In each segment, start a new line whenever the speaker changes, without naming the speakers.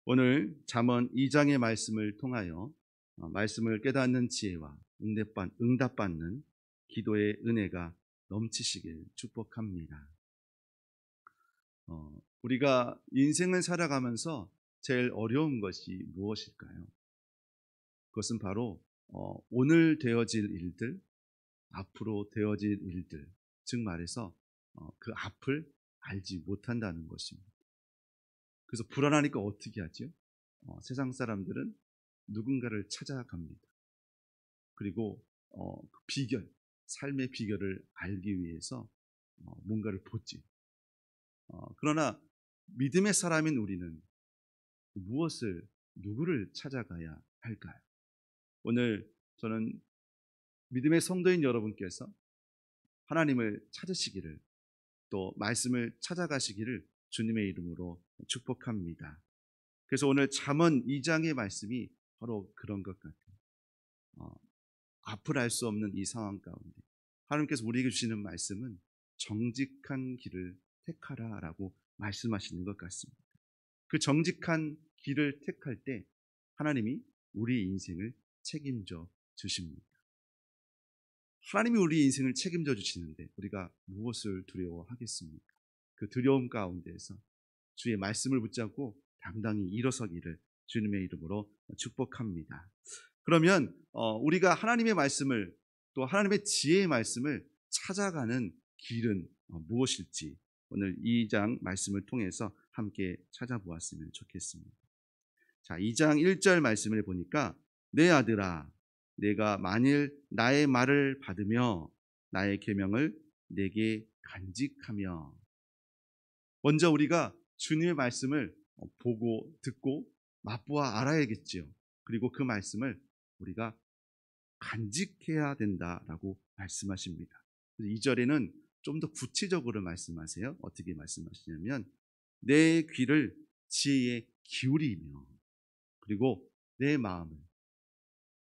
오늘 잠언 2장의 말씀을 통하여 말씀을 깨닫는 지혜와 응답받는 기도의 은혜가 넘치시길 축복합니다. 우리가 인생을 살아가면서 제일 어려운 것이 무엇일까요? 그것은 바로 오늘 되어질 일들, 앞으로 되어질 일들, 즉 말해서 그 앞을 알지 못한다는 것입니다. 그래서 불안하니까 어떻게 하죠? 세상 사람들은 누군가를 찾아갑니다. 그리고 그 비결, 삶의 비결을 알기 위해서 뭔가를 보지. 그러나 믿음의 사람인 우리는 누구를 찾아가야 할까요? 오늘 저는 믿음의 성도인 여러분께서 하나님을 찾으시기를, 또 말씀을 찾아가시기를 주님의 이름으로 축복합니다. 그래서 오늘 잠언 2장의 말씀이 바로 그런 것 같아요. 앞을 알 수 없는 이 상황 가운데 하나님께서 우리에게 주시는 말씀은 정직한 길을 택하라 라고 말씀하시는 것 같습니다. 그 정직한 길을 택할 때 하나님이 우리 인생을 책임져 주십니다. 하나님이 우리 인생을 책임져 주시는데 우리가 무엇을 두려워하겠습니까? 그 두려움 가운데에서 주의 말씀을 붙잡고 당당히 일어서기를 주님의 이름으로 축복합니다. 그러면 우리가 하나님의 말씀을, 또 하나님의 지혜의 말씀을 찾아가는 길은 무엇일지 오늘 2장 말씀을 통해서 함께 찾아보았으면 좋겠습니다. 자, 2장 1절 말씀을 보니까 내 아들아 내가 만일 나의 말을 받으며 나의 계명을 내게 간직하며. 먼저 우리가 주님의 말씀을 보고 듣고 맛보아 알아야겠지요. 그리고 그 말씀을 우리가 간직해야 된다라고 말씀하십니다. 2절에는 좀 더 구체적으로 말씀하세요. 어떻게 말씀하시냐면 내 귀를 지혜에 기울이며, 그리고 내 마음을,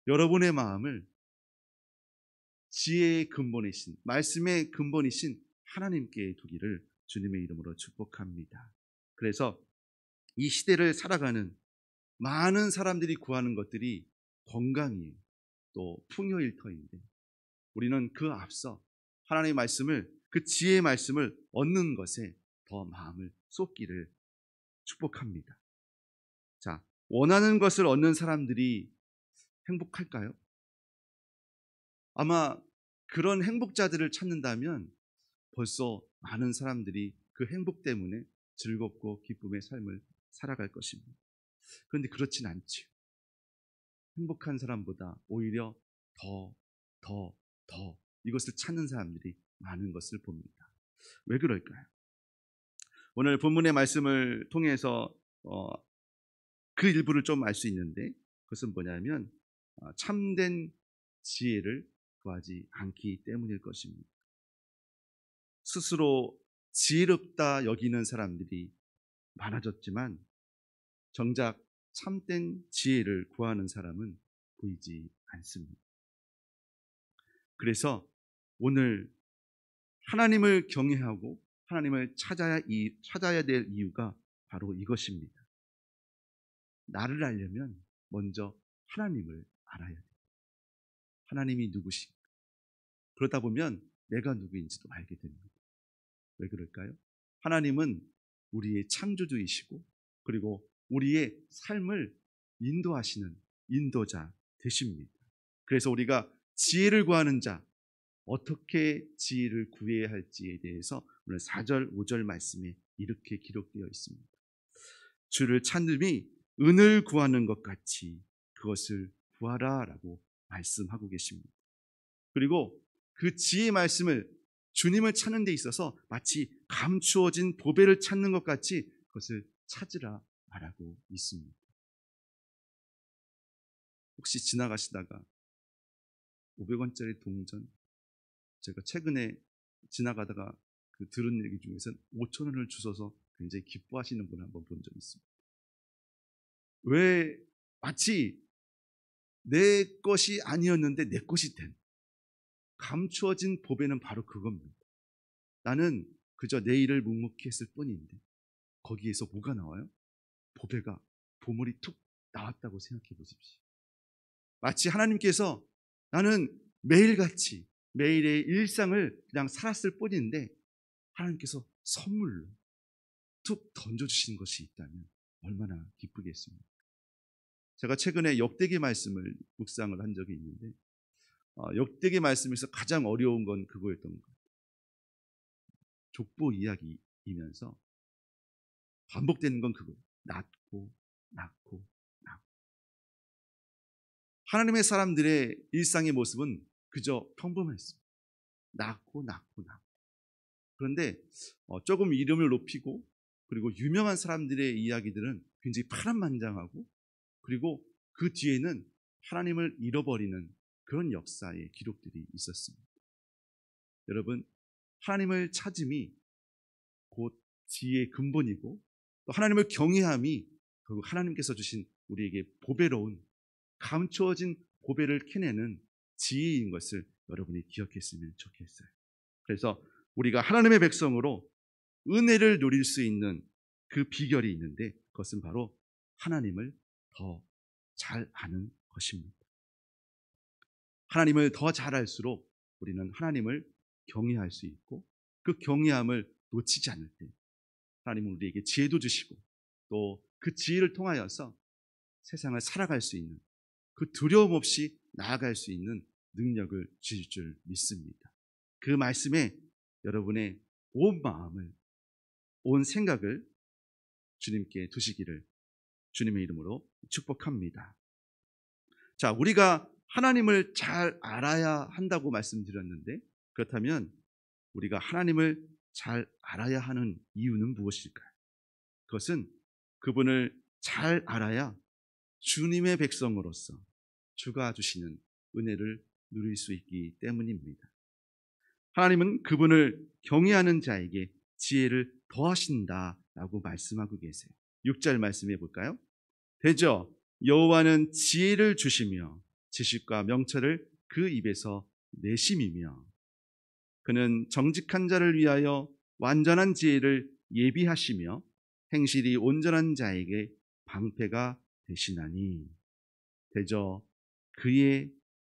여러분의 마음을 지혜의 근본이신, 말씀의 근본이신 하나님께 두기를 주님의 이름으로 축복합니다. 그래서 이 시대를 살아가는 많은 사람들이 구하는 것들이 건강이에요. 또 풍요일터인데 우리는 그 앞서 하나님의 말씀을, 그 지혜의 말씀을 얻는 것에 더 마음을 쏟기를 축복합니다. 자, 원하는 것을 얻는 사람들이 행복할까요? 아마 그런 행복자들을 찾는다면 벌써 많은 사람들이 그 행복 때문에 즐겁고 기쁨의 삶을 살아갈 것입니다. 그런데 그렇진 않죠. 행복한 사람보다 오히려 더 이것을 찾는 사람들이 많은 것을 봅니다. 왜 그럴까요? 오늘 본문의 말씀을 통해서 그 일부를 좀 알 수 있는데, 그것은 뭐냐면 참된 지혜를 구하지 않기 때문일 것입니다. 스스로 지혜롭다 여기는 사람들이 많아졌지만 정작 참된 지혜를 구하는 사람은 보이지 않습니다. 그래서 오늘 하나님을 경외하고 하나님을 찾아야 될 이유가 바로 이것입니다. 나를 알려면 먼저 하나님을 알아야 돼요. 하나님이 누구신가? 그러다 보면 내가 누구인지도 알게 됩니다. 왜 그럴까요? 하나님은 우리의 창조주이시고, 그리고 우리의 삶을 인도하시는 인도자 되십니다. 그래서 우리가 지혜를 구하는 자, 어떻게 지혜를 구해야 할지에 대해서 오늘 4절, 5절 말씀에 이렇게 기록되어 있습니다. 주를 찾음이 은을 구하는 것 같이 그것을 구하라 라고 말씀하고 계십니다. 그리고 그 지혜의 말씀을, 주님을 찾는 데 있어서 마치 감추어진 보배를 찾는 것 같이 그것을 찾으라 말하고 있습니다. 혹시 지나가시다가 500원짜리 동전, 제가 최근에 지나가다가 들은 얘기 중에서는 5,000원을 주셔서 굉장히 기뻐하시는 분을 한번 본 적이 있습니다. 왜 마치 내 것이 아니었는데 내 것이 된, 감추어진 보배는 바로 그겁니다. 나는 그저 내 일을 묵묵히 했을 뿐인데 거기에서 뭐가 나와요? 보배가 보물이 툭 나왔다고 생각해 보십시오. 마치 하나님께서 나는 매일같이 매일의 일상을 그냥 살았을 뿐인데 하나님께서 선물로 툭 던져주신 것이 있다면 얼마나 기쁘겠습니까? 제가 최근에 역대기 말씀을 묵상을 한 적이 있는데 역대기 말씀에서 가장 어려운 건 그거였던 것 같아요. 족보 이야기이면서 반복되는 건 그거예요. 낳고 낳고 낳고. 하나님의 사람들의 일상의 모습은 그저 평범했습니다. 낳고 낳고 낳고. 그런데 조금 이름을 높이고 그리고 유명한 사람들의 이야기들은 굉장히 파란만장하고 그리고 그 뒤에는 하나님을 잃어버리는 그런 역사의 기록들이 있었습니다. 여러분, 하나님을 찾음이 곧 지혜의 근본이고 또 하나님을 경외함이 결국 하나님께서 주신 우리에게 보배로운 감추어진 보배를 캐내는 지혜인 것을 여러분이 기억했으면 좋겠어요. 그래서 우리가 하나님의 백성으로 은혜를 누릴 수 있는 그 비결이 있는데 그것은 바로 하나님을 더 잘 아는 것입니다. 하나님을 더 잘 알수록 우리는 하나님을 경외할 수 있고 그 경외함을 놓치지 않을 때 하나님은 우리에게 지혜도 주시고 또 그 지혜를 통하여서 세상을 살아갈 수 있는 그 두려움 없이 나아갈 수 있는 능력을 주실 줄 믿습니다. 그 말씀에 여러분의 온 마음을 온 생각을 주님께 두시기를 주님의 이름으로 축복합니다. 자, 우리가 하나님을 잘 알아야 한다고 말씀드렸는데 그렇다면 우리가 하나님을 잘 알아야 하는 이유는 무엇일까요? 그것은 그분을 잘 알아야 주님의 백성으로서 주가 주시는 은혜를 누릴 수 있기 때문입니다. 하나님은 그분을 경외하는 자에게 지혜를 더하신다라고 말씀하고 계세요. 6절 말씀해 볼까요? 대저 여호와는 지혜를 주시며 지식과 명철을 그 입에서 내심이며 그는 정직한 자를 위하여 완전한 지혜를 예비하시며 행실이 온전한 자에게 방패가 되시나니 대저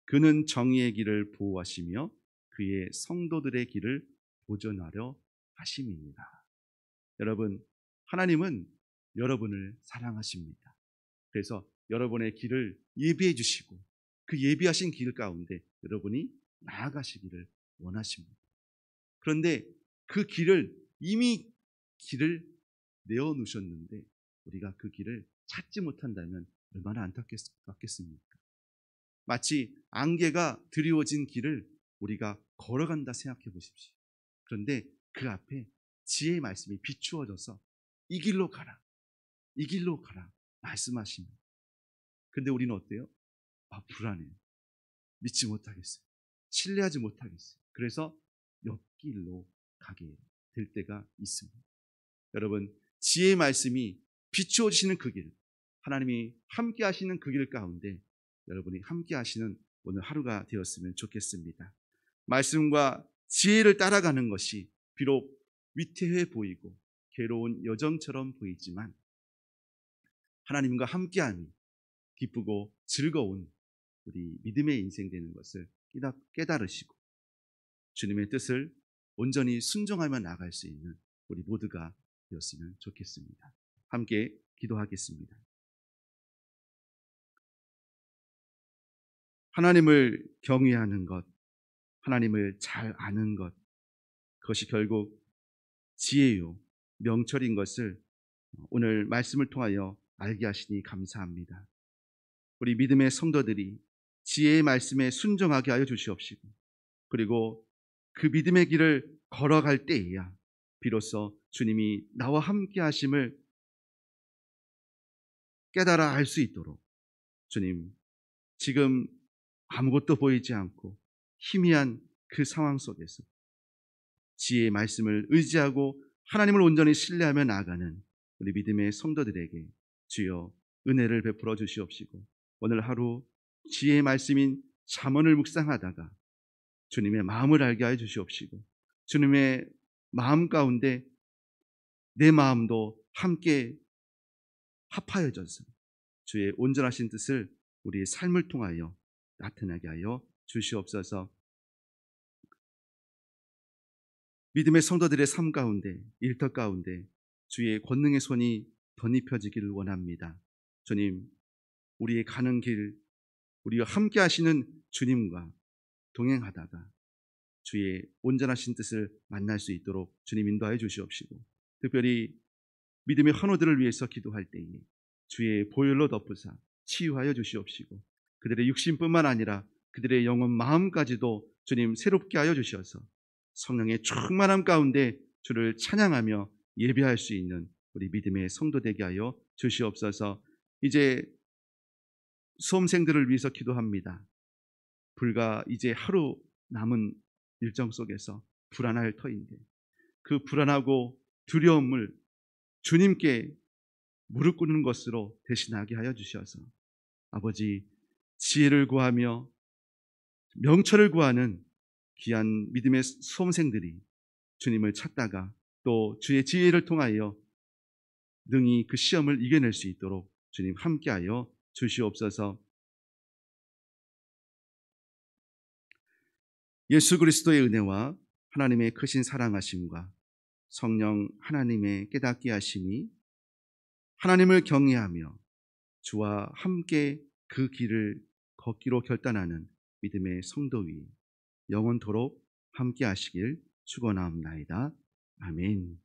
그는 정의의 길을 보호하시며 그의 성도들의 길을 보존하려 하심입니다. 여러분, 하나님은 여러분을 사랑하십니다. 그래서 여러분의 길을 예비해 주시고 그 예비하신 길 가운데 여러분이 나아가시기를 원하십니다. 그런데 그 길을 이미 길을 내어 놓으셨는데 우리가 그 길을 찾지 못한다면 얼마나 안타깝겠습니까? 마치 안개가 드리워진 길을 우리가 걸어간다 생각해 보십시오. 그런데 그 앞에 지혜의 말씀이 비추어져서 이 길로 가라, 이 길로 가라 말씀하십니다. 근데 우리는 어때요? 불안해요. 믿지 못하겠어요. 신뢰하지 못하겠어요. 그래서 옆길로 가게 될 때가 있습니다. 여러분, 지혜의 말씀이 비추어지시는 그 길, 하나님이 함께 하시는 그 길 가운데 여러분이 함께 하시는 오늘 하루가 되었으면 좋겠습니다. 말씀과 지혜를 따라가는 것이 비록 위태해 보이고 괴로운 여정처럼 보이지만 하나님과 함께함이 기쁘고 즐거운 우리 믿음의 인생 되는 것을 깨달으시고 주님의 뜻을 온전히 순종하며 나갈 수 있는 우리 모두가 되었으면 좋겠습니다. 함께 기도하겠습니다. 하나님을 경외하는 것, 하나님을 잘 아는 것, 그것이 결국 지혜요, 명철인 것을 오늘 말씀을 통하여 알게 하시니 감사합니다. 우리 믿음의 성도들이 지혜의 말씀에 순종하게 하여 주시옵시고 그리고 그 믿음의 길을 걸어갈 때에야 비로소 주님이 나와 함께 하심을 깨달아 알 수 있도록 주님, 지금 아무것도 보이지 않고 희미한 그 상황 속에서 지혜의 말씀을 의지하고 하나님을 온전히 신뢰하며 나아가는 우리 믿음의 성도들에게 주여 은혜를 베풀어 주시옵시고 오늘 하루 지혜의 말씀인 잠언을 묵상하다가 주님의 마음을 알게 하여 주시옵시고 주님의 마음 가운데 내 마음도 함께 합하여져서 주의 온전하신 뜻을 우리의 삶을 통하여 나타나게 하여 주시옵소서. 믿음의 성도들의 삶 가운데, 일터 가운데 주의 권능의 손이 덧입혀지기를 원합니다. 주님, 우리의 가는 길, 우리와 함께 하시는 주님과 동행하다가 주의 온전하신 뜻을 만날 수 있도록 주님 인도하여 주시옵시고, 특별히 믿음의 환우들을 위해서 기도할 때에 주의 보혈로 덮으사 치유하여 주시옵시고, 그들의 육신뿐만 아니라 그들의 영혼 마음까지도 주님 새롭게 하여 주셔서 성령의 충만함 가운데 주를 찬양하며 예배할 수 있는 우리 믿음의 성도 되게 하여 주시옵소서. 이제 수험생들을 위해서 기도합니다. 불과 이제 하루 남은 일정 속에서 불안할 터인데 그 불안하고 두려움을 주님께 무릎 꿇는 것으로 대신하게 하여 주셔서 아버지, 지혜를 구하며 명철을 구하는 귀한 믿음의 수험생들이 주님을 찾다가 또 주의 지혜를 통하여 능히 그 시험을 이겨낼 수 있도록 주님 함께하여 주시옵소서. 예수 그리스도의 은혜와 하나님의 크신 사랑하심과 성령 하나님의 깨닫게 하심이 하나님을 경외하며 주와 함께 그 길을 걷기로 결단하는 믿음의 성도 위에 영원토록 함께 하시길 축원하옵나이다. 아멘.